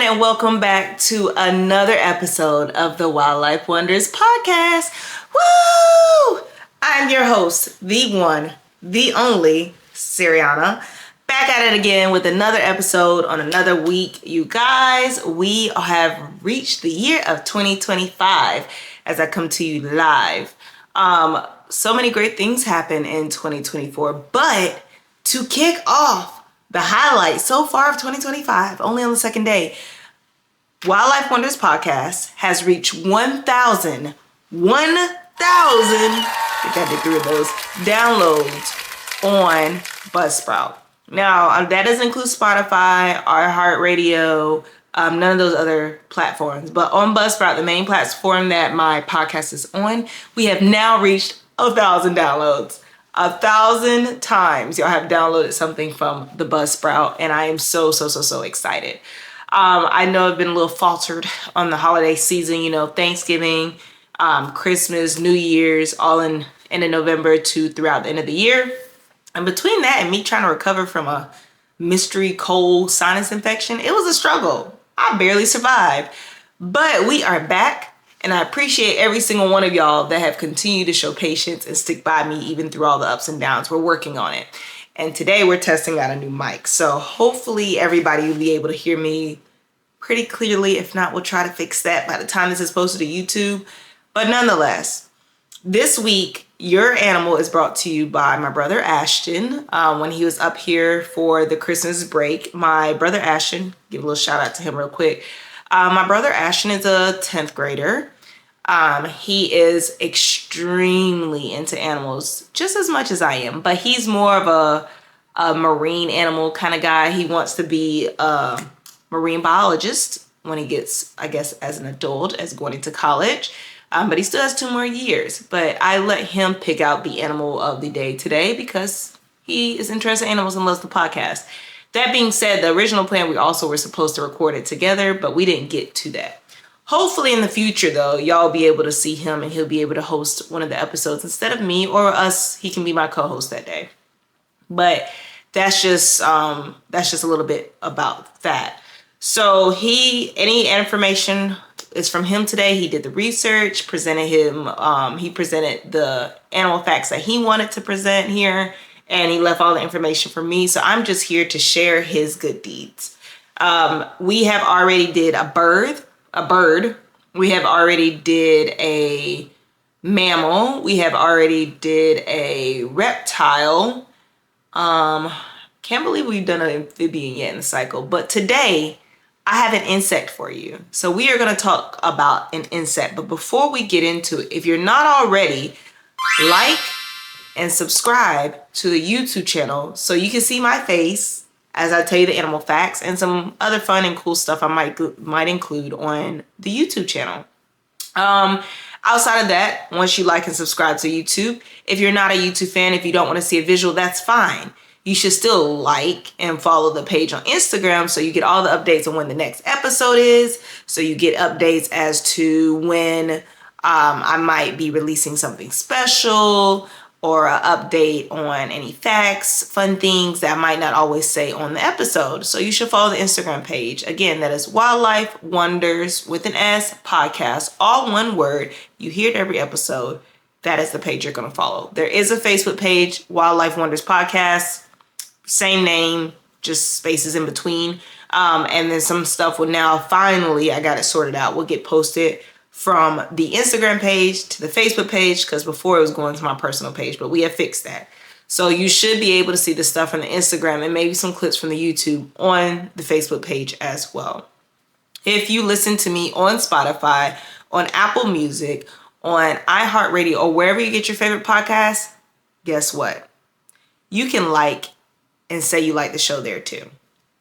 and welcome back to another episode of the Wildlife Wonders podcast. Woo! I'm your host, the one, the only, Seriana. Back at it again with another episode on another week. You guys, we have reached the year of 2025 as I come to you live. So many great things happen in 2024, but to kick off the highlight so far of 2025, only on the second day, Wildlife Wonders podcast has reached 1,000, I think I did 3 of those, downloads on Buzzsprout. Now, that doesn't include Spotify, iHeartRadio, none of those other platforms. But on Buzzsprout, the main platform that my podcast is on, we have now reached 1,000 downloads. 1,000 times y'all have downloaded something from the Buzzsprout, and I am so excited. I know I've been a little faltered on the holiday season, Thanksgiving, Christmas, New Year's, all in November to throughout the end of the year. And between that and me trying to recover from a mystery cold sinus infection, it was a struggle. I barely survived. But we are back. And I appreciate every single one of y'all that have continued to show patience and stick by me even through all the ups and downs. We're working on it. And today we're testing out a new mic. So hopefully everybody will be able to hear me pretty clearly. If not, we'll try to fix that by the time this is posted to YouTube. But nonetheless, this week, your animal is brought to you by my brother Ashton. When he was up here for the Christmas break, my brother Ashton, give a little shout out to him real quick. My brother Ashton is a 10th grader. He is extremely into animals, just as much as I am, but he's more of a marine animal kind of guy. He wants to be a marine biologist when he gets, I guess, as an adult, as going into college. But he still has 2 more years. But I let him pick out the animal of the day today because he is interested in animals and loves the podcast. That being said, the original plan, we also were supposed to record it together, but we didn't get to that. Hopefully in the future, though, y'all be able to see him and he'll be able to host one of the episodes instead of me or us. He can be my co-host that day. But that's just a little bit about that. So any information is from him today. He did the research, he presented the animal facts that he wanted to present here, and he left all the information for me. So I'm just here to share his good deeds. We have already did a bird. We have already did a mammal. We have already did a reptile. Can't believe we've done an amphibian yet in the cycle. But today, I have an insect for you. So we are going to talk about an insect. But before we get into it, if you're not already, like and subscribe to the YouTube channel so you can see my face as I tell you the animal facts and some other fun and cool stuff I might include on the YouTube channel. Outside of that, once you like and subscribe to YouTube, if you're not a YouTube fan, if you don't want to see a visual, that's fine. You should still like and follow the page on Instagram so you get all the updates on when the next episode is. So you get updates as to when I might be releasing something special, or an update on any facts, fun things that I might not always say on the episode. So you should follow the Instagram page. Again, that is Wildlife Wonders with an S podcast, all one word. You hear it every episode. That is the page you're going to follow. There is a Facebook page, Wildlife Wonders podcast, same name, just spaces in between. And then some stuff will now finally, I got it sorted out, will get posted from the Instagram page to the Facebook page, because before it was going to my personal page, but we have fixed that. So you should be able to see the stuff from the Instagram and maybe some clips from the YouTube on the Facebook page as well. If you listen to me on Spotify, on Apple Music, on iHeartRadio, or wherever you get your favorite podcasts, guess what? You can like and say you like the show there too.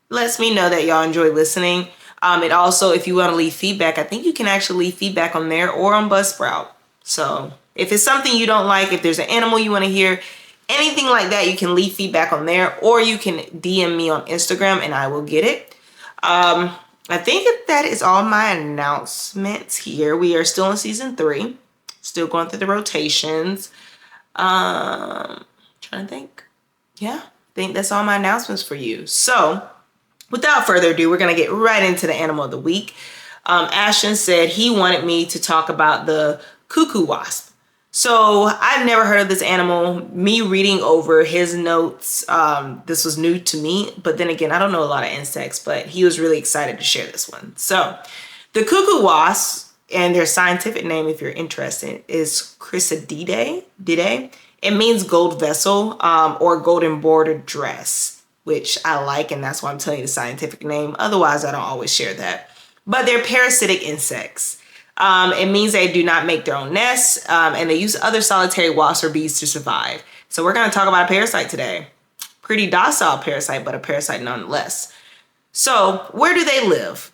Lets me know that y'all enjoy listening. It also, if you want to leave feedback, I think you can actually leave feedback on there or on Buzzsprout. So if it's something you don't like, if there's an animal you want to hear, anything like that, you can leave feedback on there, or you can DM me on Instagram and I will get it. I think that is all my announcements here. We are still in season 3, still going through the rotations. Trying to think. Yeah, I think that's all my announcements for you. So without further ado, we're going to get right into the animal of the week. Ashton said he wanted me to talk about the cuckoo wasp. So I've never heard of this animal. Me reading over his notes, this was new to me. But then again, I don't know a lot of insects, but he was really excited to share this one. So the cuckoo wasp, and their scientific name, if you're interested, is Chrysalidae. It means gold vessel or golden bordered dress, which I like, and that's why I'm telling you the scientific name. Otherwise, I don't always share that. But they're parasitic insects. It means they do not make their own nests, and they use other solitary wasps or bees to survive. So we're going to talk about a parasite today. Pretty docile parasite, but a parasite nonetheless. So where do they live?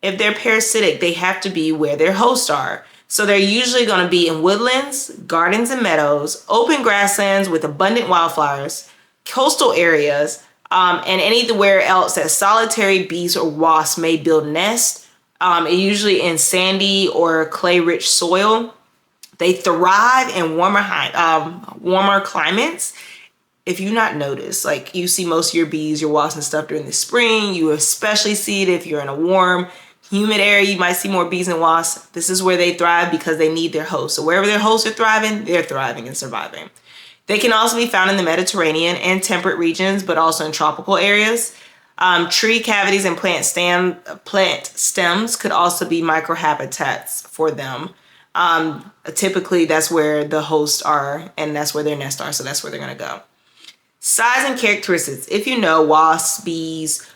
If they're parasitic, they have to be where their hosts are. So they're usually going to be in woodlands, gardens and meadows, open grasslands with abundant wildflowers, coastal areas, and anywhere else that solitary bees or wasps may build nests. Usually in sandy or clay-rich soil. They thrive in warmer climates. If you not notice, like you see most of your bees, your wasps and stuff during the spring, you especially see it if you're in a warm, humid area, you might see more bees and wasps. This is where they thrive because they need their hosts. So wherever their hosts are thriving, they're thriving and surviving. They can also be found in the Mediterranean and temperate regions, but also in tropical areas. Tree cavities and plant stems could also be microhabitats for them. Typically, that's where the hosts are, and that's where their nests are, so that's where they're going to go. Size and characteristics. If you know, wasps, bees,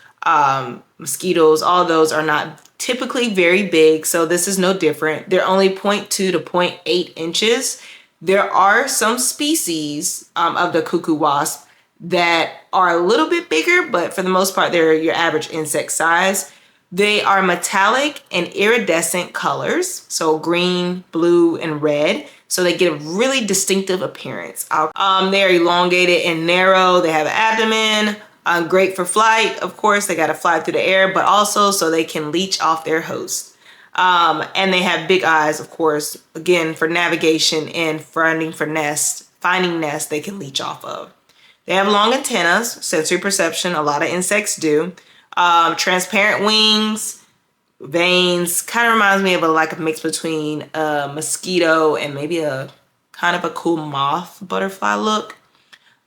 mosquitoes, all those are not typically very big, so this is no different. They're only 0.2 to 0.8 inches. There are some species of the cuckoo wasp that are a little bit bigger, but for the most part, they're your average insect size. They are metallic and iridescent colors, so green, blue, and red. So they get a really distinctive appearance. They are elongated and narrow. They have an abdomen, great for flight. Of course, they got to fly through the air, but also so they can leech off their host. And they have big eyes, of course, again, for navigation and finding nests they can leech off of. They have long antennas, sensory perception, a lot of insects do. Transparent wings, veins, kind of reminds me of a mix between a mosquito and maybe a kind of a cool moth butterfly look.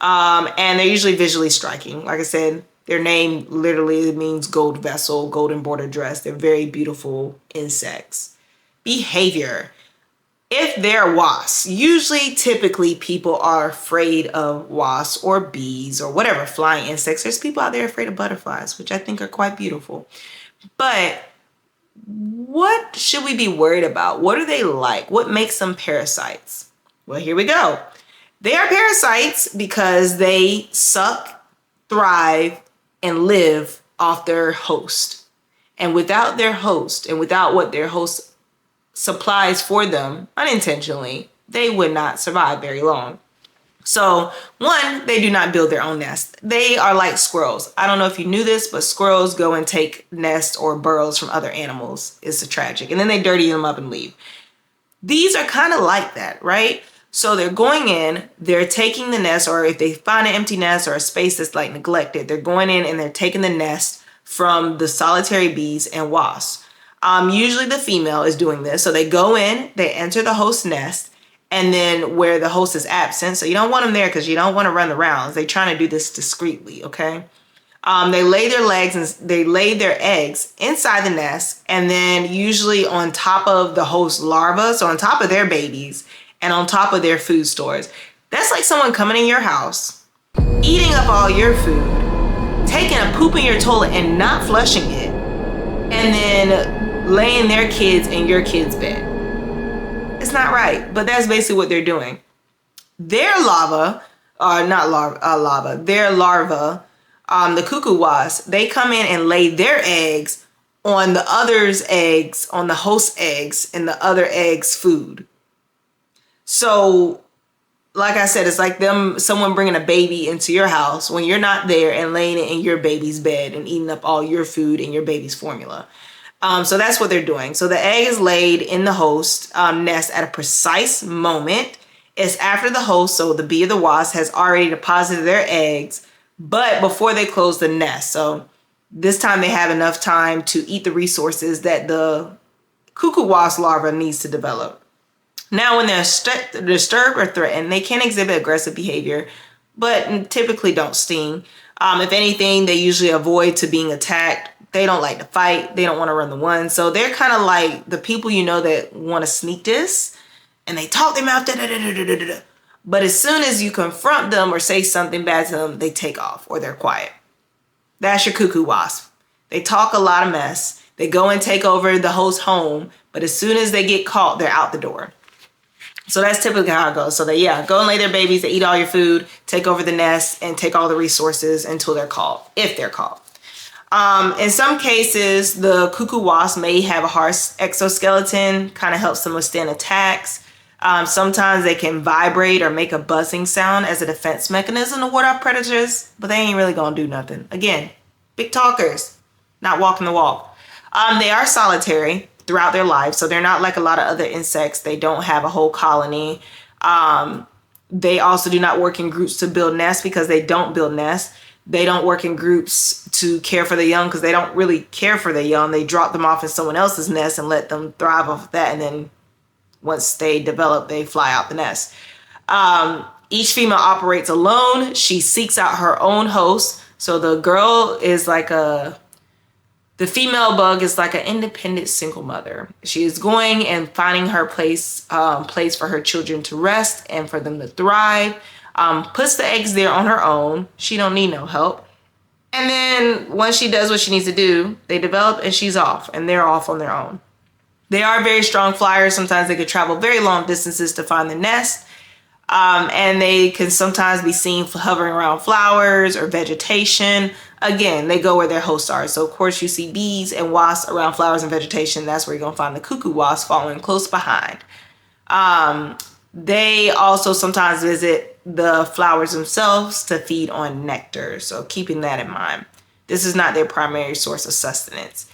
And they're usually visually striking. Like I said, their name literally means gold vessel, golden border dress. They're very beautiful insects. Behavior. If they're wasps, typically people are afraid of wasps or bees or whatever flying insects. There's people out there afraid of butterflies, which I think are quite beautiful. But what should we be worried about? What are they like? What makes them parasites? Well, here we go. They are parasites because they suck, thrive, and live off their host. And without their host and without what their host supplies for them unintentionally, they would not survive very long. So one, they do not build their own nest. They are like squirrels. I don't know if you knew this, but squirrels go and take nests or burrows from other animals. It's tragic. And then they dirty them up and leave. These are kind of like that, right? So they're going in, they're taking the nest, or if they find an empty nest or a space that's like neglected, they're going in and they're taking the nest from the solitary bees and wasps. Usually the female is doing this. So they go in, they enter the host nest, and then where the host is absent. So you don't want them there because you don't want to run the rounds. They're trying to do this discreetly, okay? They lay their eggs inside the nest, and then usually on top of the host larvae, so on top of their babies and on top of their food stores. That's like someone coming in your house, eating up all your food, taking a poop in your toilet and not flushing it, and then laying their kids in your kid's bed. It's not right, but that's basically what they're doing. Their larva, the cuckoo wasp, they come in and lay their eggs on the other's eggs, on the host's eggs, and the other eggs' food. So, like I said, it's like someone bringing a baby into your house when you're not there and laying it in your baby's bed and eating up all your food and your baby's formula. So that's what they're doing. So the egg is laid in the host nest at a precise moment. It's after the host, so the bee or the wasp has already deposited their eggs, but before they close the nest. So This time they have enough time to eat the resources that the cuckoo wasp larva needs to develop. Now, when they're disturbed or threatened, they can exhibit aggressive behavior, but typically don't sting. If anything, they usually avoid to being attacked. They don't like to fight. They don't want to run the one. So they're kind of like the people that want to sneak this, and they talk their mouth. But as soon as you confront them or say something bad to them, they take off or they're quiet. That's your cuckoo wasp. They talk a lot of mess. They go and take over the host home, but as soon as they get caught, they're out the door. So that's typically how it goes. So they, go and lay their babies, they eat all your food, take over the nest, and take all the resources until they're caught, if they're caught. In some cases, the cuckoo wasp may have a hard exoskeleton, kind of helps them withstand attacks. Sometimes they can vibrate or make a buzzing sound as a defense mechanism to ward off predators, but they ain't really gonna do nothing. Again, big talkers, not walking the walk. They are solitary throughout their life, so they're not like a lot of other insects. They don't have a whole colony. They also do not work in groups to build nests because they don't build nests. They don't work in groups to care for the young because they don't really care for the young. They drop them off in someone else's nest and let them thrive off of that, and then once they develop, they fly out the nest. Each female operates alone. She seeks out her own host. So the girl is the female bug is like an independent single mother. She is going and finding her place for her children to rest and for them to thrive. Puts the eggs there on her own. She don't need no help. And then once she does what she needs to do, they develop and she's off, and they're off on their own. They are very strong flyers. Sometimes they could travel very long distances to find the nest. And they can sometimes be seen hovering around flowers or vegetation. Again, they go where their hosts are. So of course you see bees and wasps around flowers and vegetation. That's where you're gonna find the cuckoo wasp following close behind. They also sometimes visit the flowers themselves to feed on nectar. So keeping that in mind. This is not their primary source of sustenance.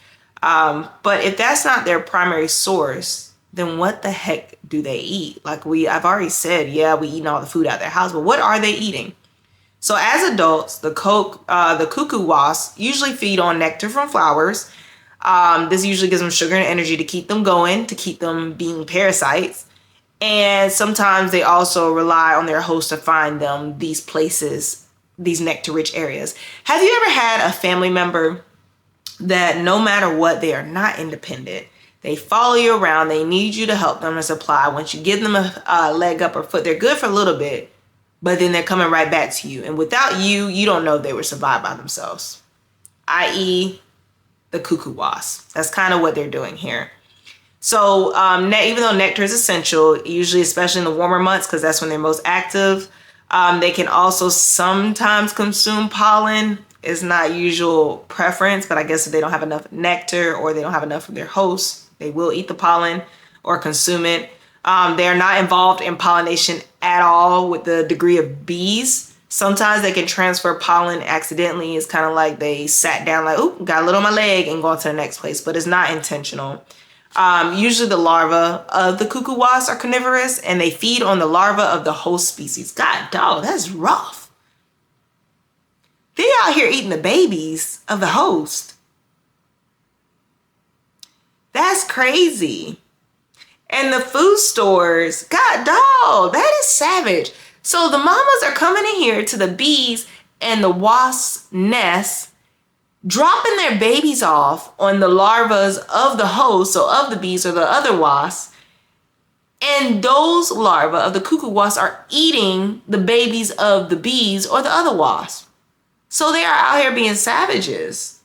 But if that's not their primary source, then what the heck do they eat? I've already said, we eat all the food out of their house, but what are they eating? So as adults, the cuckoo wasps usually feed on nectar from flowers. This usually gives them sugar and energy to keep them going, to keep them being parasites. And sometimes they also rely on their host to find them these places, these nectar-rich areas. Have you ever had a family member that no matter what, they are not independent? They follow you around. They need you to help them and supply. Once you give them a leg up or foot, they're good for a little bit, but then they're coming right back to you. And without you, you don't know if they would survive by themselves, i.e. the cuckoo wasp. That's kind of what they're doing here. So even though nectar is essential, usually especially in the warmer months, because that's when they're most active, they can also sometimes consume pollen. Is not usual preference, but I guess if they don't have enough nectar or they don't have enough from their host, they will eat the pollen or consume it. They are not involved in pollination at all with the degree of bees. Sometimes they can transfer pollen accidentally. It's kind of like they sat down like, oh, got a little on my leg and go on to the next place, but it's not intentional. Usually the larvae of the cuckoo wasps are carnivorous and they feed on the larvae of the host species. God dog, that's rough. They out here eating the babies of the host. That's crazy. And the food stores, God dog, that is savage. So the mamas are coming in here to the bees and the wasps' nests, dropping their babies off on the larvae of the host, so of the bees or the other wasps. And those larvae of the cuckoo wasps are eating the babies of the bees or the other wasps. So they are out here being savages.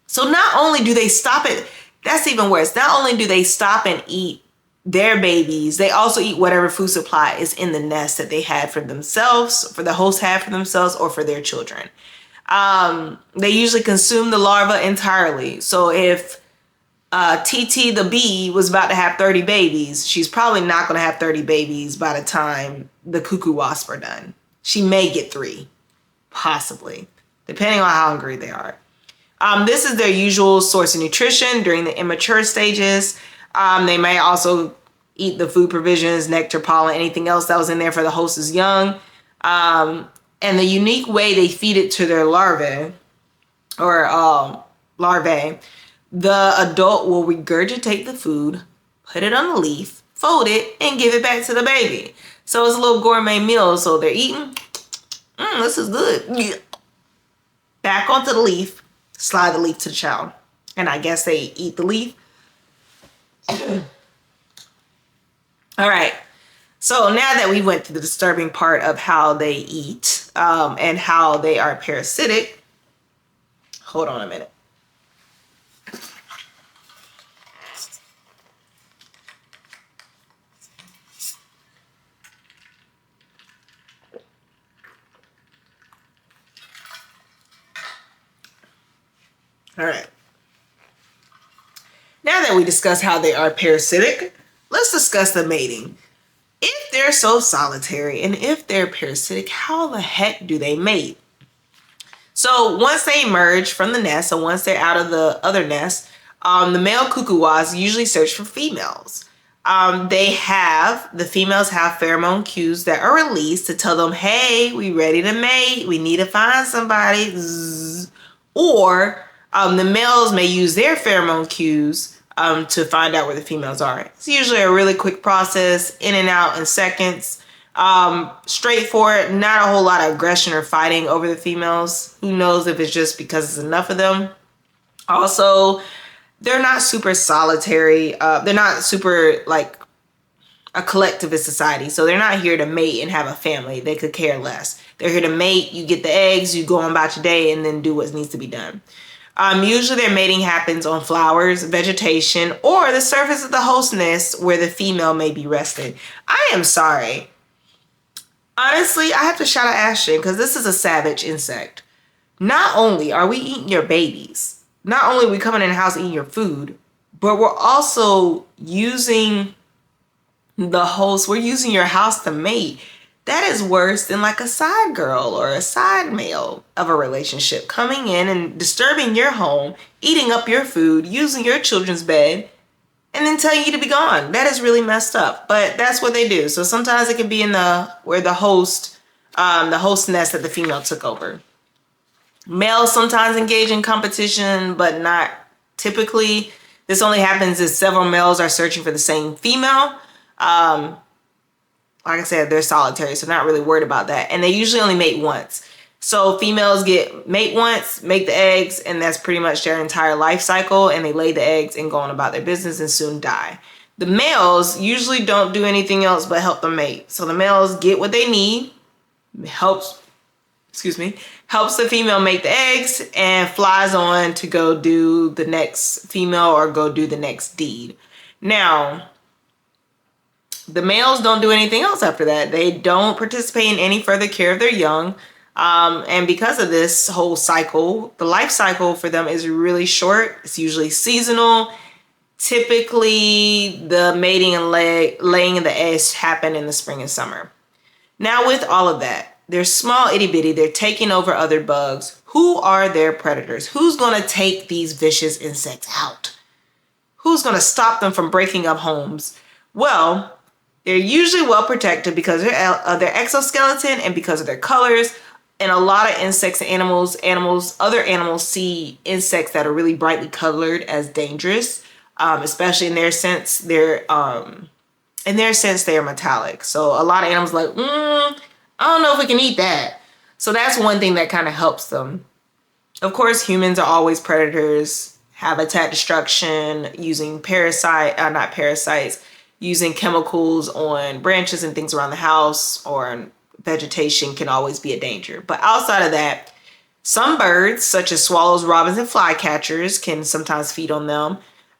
So not only do they stop it, that's even worse. Not only do they stop and eat their babies, they also eat whatever food supply is in the nest that they had for themselves, for the host had for themselves, or for their children. They usually consume the larva entirely. So if TT the bee was about to have 30 babies, she's probably not going to have 30 babies by the time the cuckoo wasps are done. She may get 3. Possibly, depending on how hungry they are. This is their usual source of nutrition during the immature stages. They may also eat the food provisions, nectar, pollen, anything else that was in there for the host's young. And the unique way they feed it to their larvae or larvae, the adult will regurgitate the food, put it on the leaf, fold it, and give it back to the baby. So it's a little gourmet meal. So they're eating. This is good. Yeah. Back onto the leaf, slide the leaf to the child. And I guess they eat the leaf. All right. So now that we went through the disturbing part of how they eat and how they are parasitic, hold on a minute. All right. Now that we discussed how they are parasitic, let's discuss the mating. If they're so solitary and if they're parasitic, how the heck do they mate? So once they emerge from the nest, so once they're out of the other nest, the male cuckoo wasps usually search for females. The females have pheromone cues that are released to tell them, hey, we ready to mate. We need to find somebody. Zzz. Or the males may use their pheromone cues to find out where the females are. It's usually a really quick process, in and out in seconds. Straightforward, not a whole lot of aggression or fighting over the females. Who knows if it's just because it's enough of them. Also, they're not super solitary. They're not super like a collectivist society. So they're not here to mate and have a family. They could care less. They're here to mate. You get the eggs, you go on about your day, and then do what needs to be done. Usually their mating happens on flowers, vegetation, or the surface of the host nest where the female may be resting. I am sorry. Honestly, I have to shout out Ashton because this is a savage insect. Not only are we eating your babies, not only are we coming in the house eating your food, but we're also using we're using your house to mate. That is worse than like a side girl or a side male of a relationship coming in and disturbing your home, eating up your food, using your children's bed, and then telling you to be gone. That is really messed up, but that's what they do. So sometimes it can be in the host nest that the female took over. Males sometimes engage in competition, but not typically. This only happens if several males are searching for the same female. Like I said, they're solitary, so not really worried about that. And they usually only mate once. So females mate once, make the eggs, and that's pretty much their entire life cycle. And they lay the eggs and go on about their business and soon die. The males usually don't do anything else but help them mate. So the males get what they need, helps the female make the eggs, and flies on to go do the next female or go do the next deed. Now, the males don't do anything else after that. They don't participate in any further care of their young. And because of this whole cycle, the life cycle for them is really short. It's usually seasonal. Typically, the mating and laying of the eggs happen in the spring and summer. Now, with all of that, they're small itty bitty. They're taking over other bugs. Who are their predators? Who's going to take these vicious insects out? Who's going to stop them from breaking up homes? Well, they're usually well protected because of their exoskeleton and because of their colors. And a lot of insects and other animals see insects that are really brightly colored as dangerous, especially in their sense. They are metallic. So a lot of animals are like, I don't know if we can eat that. So that's one thing that kind of helps them. Of course, humans are always predators. Habitat destruction, using using chemicals on branches and things around the house or vegetation can always be a danger. But outside of that, some birds, such as swallows, robins, and flycatchers, can sometimes feed on them.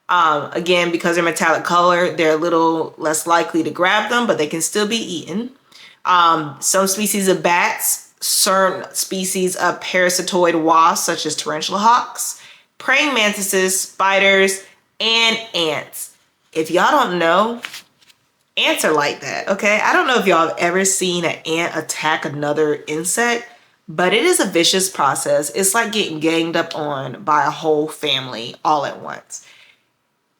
Again, because they're metallic color, they're a little less likely to grab them, but they can still be eaten. Some species of bats, certain species of parasitoid wasps, such as tarantula hawks, praying mantises, spiders, and ants. If y'all don't know, ants are like that, okay? I don't know if y'all have ever seen an ant attack another insect, but it is a vicious process. It's like getting ganged up on by a whole family all at once.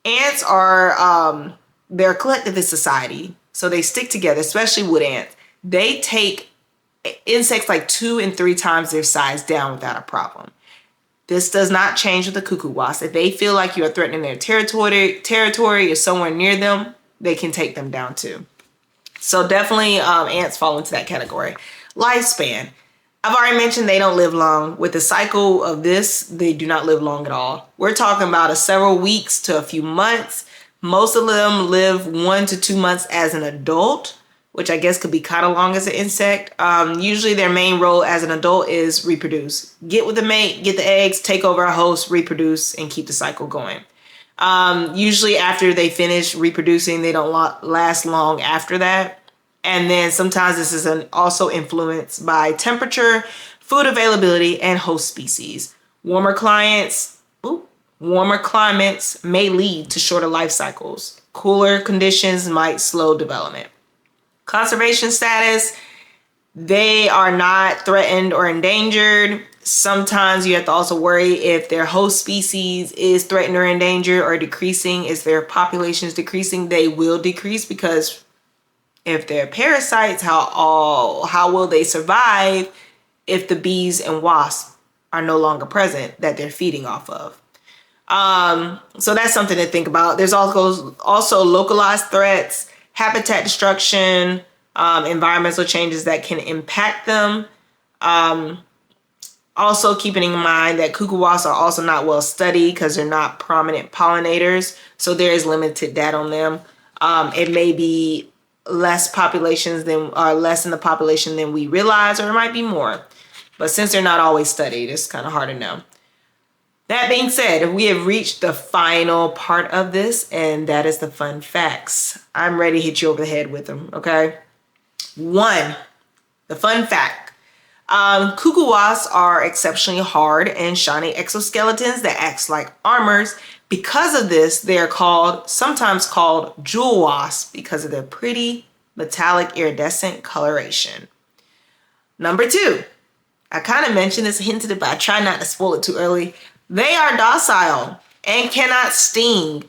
Ants are, they're a collectivist society, so they stick together, especially wood ants. They take insects like 2 and 3 times their size down without a problem. This does not change with the cuckoo wasp. If they feel like you are threatening their territory or somewhere near them, they can take them down too. So definitely ants fall into that category. Lifespan. I've already mentioned they don't live long. With the cycle of this, they do not live long at all. We're talking about a several weeks to a few months. Most of them live 1 to 2 months as an adult, which I guess could be kind of long as an insect. Usually their main role as an adult is reproduce. Get with the mate, get the eggs, take over a host, reproduce, and keep the cycle going. Usually after they finish reproducing, they don't last long after that. And then sometimes this is also influenced by temperature, food availability, and host species. Warmer climates may lead to shorter life cycles. Cooler conditions might slow development. Conservation status, they are not threatened or endangered. Sometimes you have to also worry if their host species is threatened or endangered or decreasing. Is their population is decreasing? They will decrease, because if they're parasites, how will they survive if the bees and wasps are no longer present that they're feeding off of? So that's something to think about. There's also localized threats, habitat destruction, environmental changes that can impact them. Also keeping in mind that cuckoo wasps are also not well studied because they're not prominent pollinators. So there is limited data on them. It may be less in the population than we realize, or it might be more. But since they're not always studied, it's kind of hard to know. That being said, we have reached the final part of this, and that is the fun facts. I'm ready to hit you over the head with them, okay? 1, the fun fact. Cuckoo wasps are exceptionally hard and shiny exoskeletons that act like armors. Because of this, they are sometimes called jewel wasps because of their pretty metallic iridescent coloration. Number 2, I kind of mentioned this, hinted it, but I try not to spoil it too early. They are docile and cannot sting.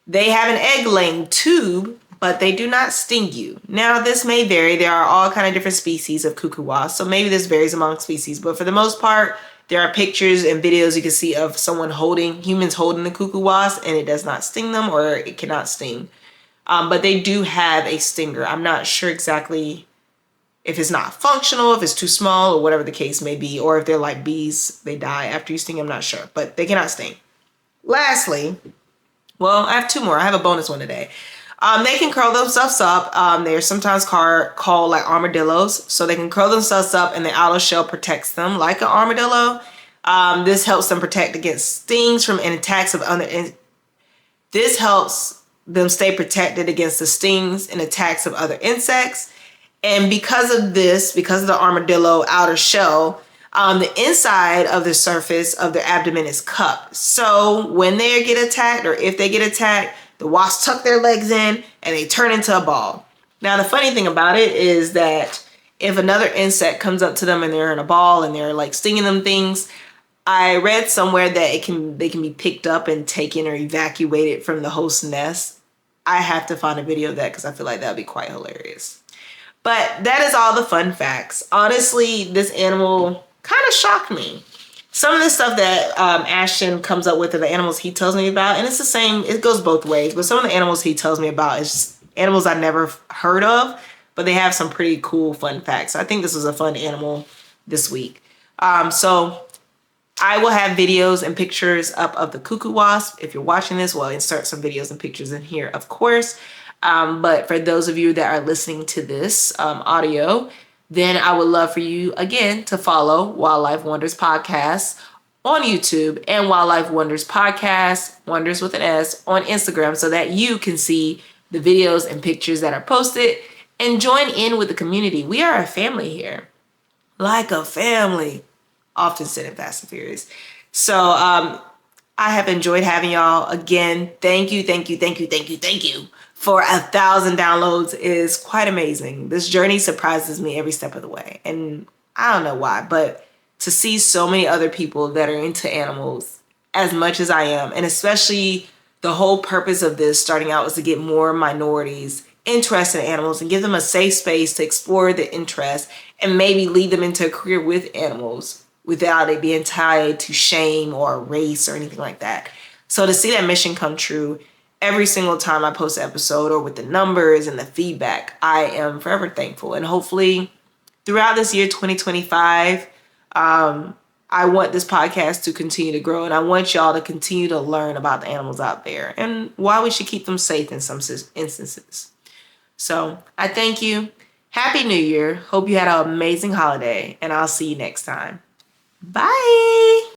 They have an egg-laying tube, but they do not sting you. Now, this may vary. There are all kind of different species of cuckoo wasps, so maybe this varies among species, but for the most part, there are pictures and videos you can see of humans holding the cuckoo wasp, and it does not sting them, or it cannot sting. But they do have a stinger. I'm not sure exactly if it's not functional, if it's too small, or whatever the case may be, or if they're like bees, they die after you sting. I'm not sure, but they cannot sting. Lastly, well, I have 2 more. I have a bonus one today. They can curl themselves up. They're sometimes called like armadillos. So they can curl themselves up and the outer shell protects them like an armadillo. This helps them protect against stings from and attacks of This helps them stay protected against the stings and attacks of other insects. And because of the armadillo outer shell, the inside of the surface of their abdomen is cupped. So when they get attacked, or if they get attacked, the wasps tuck their legs in and they turn into a ball. Now, the funny thing about it is that if another insect comes up to them and they're in a ball and they're like stinging them things, I read somewhere that they can be picked up and taken or evacuated from the host nest. I have to find a video of that because I feel like that would be quite hilarious. But that is all the fun facts. Honestly, this animal kind of shocked me. Some of the stuff that Ashton comes up with are the animals he tells me about, and it's the same, it goes both ways, but some of the animals he tells me about is animals I never heard of, but they have some pretty cool fun facts. I think this was a fun animal this week. So I will have videos and pictures up of the cuckoo wasp. If you're watching this, we'll insert some videos and pictures in here, of course. But for those of you that are listening to this audio, then I would love for you, again, to follow Wildlife Wonders Podcast on YouTube and Wildlife Wonders Podcast, Wonders with an S, on Instagram so that you can see the videos and pictures that are posted and join in with the community. We are a family here. Like a family. Often said in Fast and Furious. So I have enjoyed having y'all. Again, thank you for 1,000 downloads. Is quite amazing. This journey surprises me every step of the way. And I don't know why, but to see so many other people that are into animals as much as I am, and especially the whole purpose of this starting out was to get more minorities interested in animals and give them a safe space to explore the interest and maybe lead them into a career with animals. without it being tied to shame or race or anything like that. So to see that mission come true every single time I post an episode, or with the numbers and the feedback, I am forever thankful. And hopefully throughout this year, 2025, I want this podcast to continue to grow, and I want y'all to continue to learn about the animals out there and why we should keep them safe in some instances. So I thank you. Happy New Year. Hope you had an amazing holiday, and I'll see you next time. Bye.